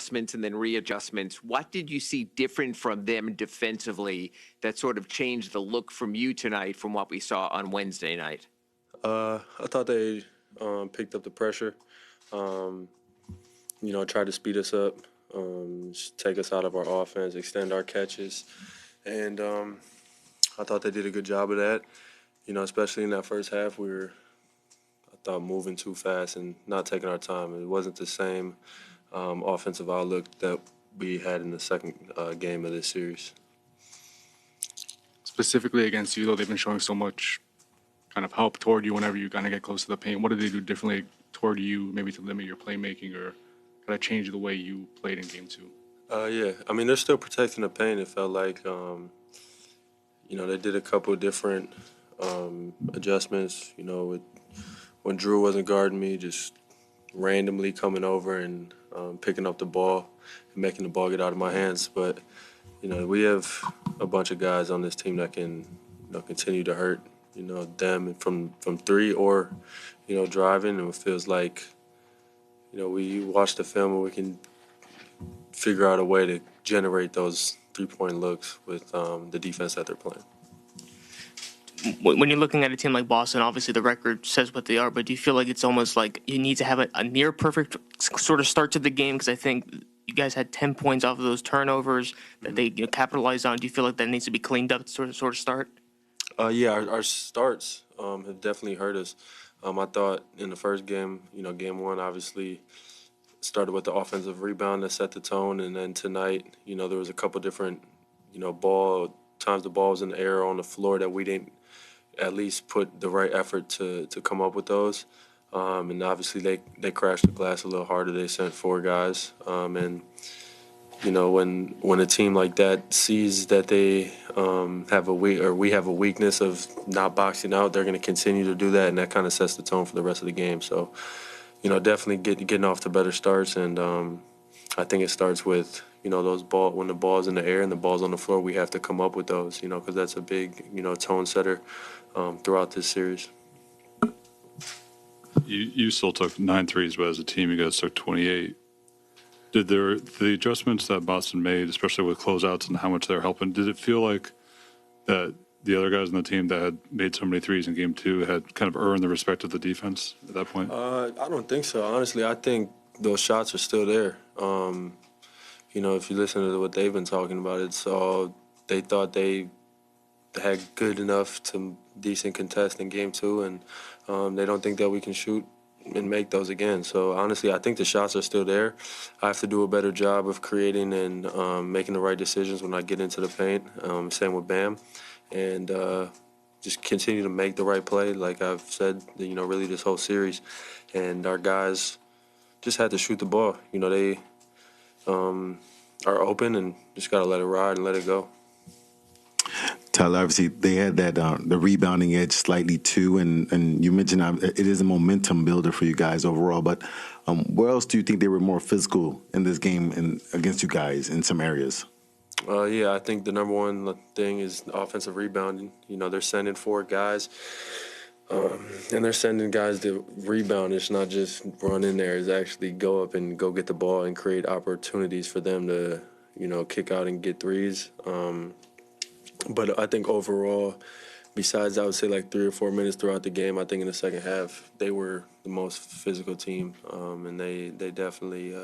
adjustments and then readjustments. What did you see different from them defensively that sort of changed the look from you tonight from what we saw on Wednesday night? I thought they picked up the pressure, tried to speed us up, take us out of our offense, extend our catches. And I thought they did a good job of that, especially in that first half. I thought, moving too fast and not taking our time. It wasn't the same offensive outlook that we had in the second game of this series. Specifically against you, though, they've been showing so much kind of help toward you whenever you kind of get close to the paint. What did they do differently toward you, maybe to limit your playmaking or kind of change the way you played in game two? Yeah, I mean, they're still protecting the paint. It felt like, they did a couple of different adjustments, when Drew wasn't guarding me, just randomly coming over and picking up the ball and making the ball get out of my hands. But, we have a bunch of guys on this team that can, continue to hurt, them from three or, driving. And it feels like, we watch the film and we can figure out a way to generate those three-point looks with the defense that they're playing. When you're looking at a team like Boston, obviously the record says what they are, but do you feel like it's almost like you need to have a near perfect sort of start to the game? Because I think you guys had 10 points off of those turnovers that they capitalized on. Do you feel like that needs to be cleaned up to sort of start? Yeah, our starts have definitely hurt us. I thought in the first game, game one obviously started with the offensive rebound that set the tone, and then tonight, there was a couple different, times the ball was in the air or on the floor that we didn't at least put the right effort to come up with those. And obviously they crashed the glass a little harder. They sent four guys. And, when a team like that sees that they we have a weakness of not boxing out, they're going to continue to do that, and that kind of sets the tone for the rest of the game. So, definitely getting off to better starts. And I think it starts with, when the ball's in the air and the ball's on the floor, we have to come up with those, because that's a big, tone setter throughout this series. You still took 9 threes, but as a team, you guys took 28. Did the adjustments that Boston made, especially with closeouts and how much they're helping, did it feel like that the other guys on the team that had made so many threes in game two had kind of earned the respect of the defense at that point? I don't think so. Honestly, I think those shots are still there. If you listen to what they've been talking about, it's all they thought they had good enough to decent contest in game two, and they don't think that we can shoot and make those again. So honestly, I think the shots are still there. I have to do a better job of creating and making the right decisions when I get into the paint. Same with Bam, and just continue to make the right play, like I've said, really this whole series. And our guys just had to shoot the ball. They are open and just got to let it ride and let it go. Tyler, obviously they had that the rebounding edge slightly too, and you mentioned it is a momentum builder for you guys overall. But where else do you think they were more physical in this game and against you guys in some areas? Yeah, I think the number one thing is offensive rebounding. They're sending four guys, and they're sending guys to rebound. It's not just run in there. It's actually go up and go get the ball and create opportunities for them to, kick out and get threes. But I think overall, besides I would say like 3 or 4 minutes throughout the game, I think in the second half they were the most physical team, and they definitely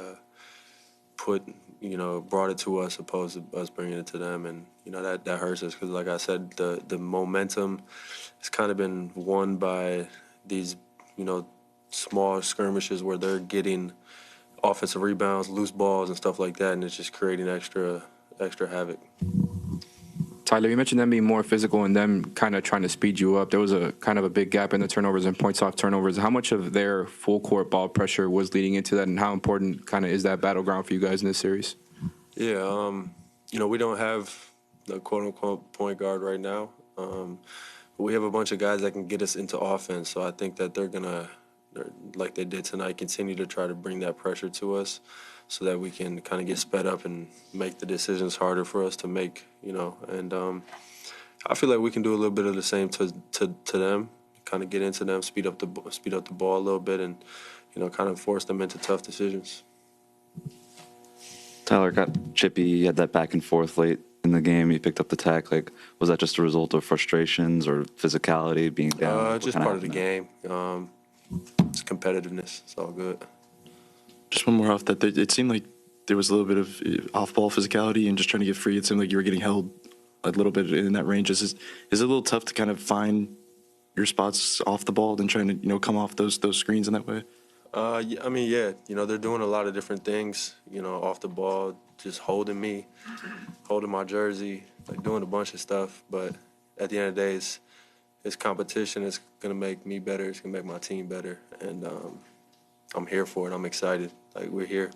brought it to us opposed to us bringing it to them, and that hurts us because like I said, the momentum has kind of been won by these small skirmishes where they're getting offensive rebounds, loose balls, and stuff like that, and it's just creating extra havoc. Tyler, you mentioned them being more physical and them kind of trying to speed you up. There was a kind of a big gap in the turnovers and points off turnovers. How much of their full court ball pressure was leading into that, and how important kind of is that battleground for you guys in this series? Yeah, we don't have the quote-unquote point guard right now. But we have a bunch of guys that can get us into offense, so I think that they're like they did tonight, continue to try to bring that pressure to us so that we can kind of get sped up and make the decisions harder for us to make, And I feel like we can do a little bit of the same to them, kind of get into them, speed up the ball a little bit, and kind of force them into tough decisions. Tyler got chippy. He had that back and forth late in the game. He picked up the tech. Like, was that just a result of frustrations or physicality, being down? What Just kinda part of the happened there? game. It's competitiveness. It's all good. Just one more off that. It seemed like there was a little bit of off-ball physicality and just trying to get free. It seemed like you were getting held a little bit in that range. Is it a little tough to kind of find your spots off the ball than trying to come off those screens in that way? Yeah, I mean, yeah, they're doing a lot of different things, off the ball, just holding me, holding my jersey, like doing a bunch of stuff. But at the end of the day, it's competition. It's going to make me better. It's going to make my team better. And I'm here for it. I'm excited. Like, we're here.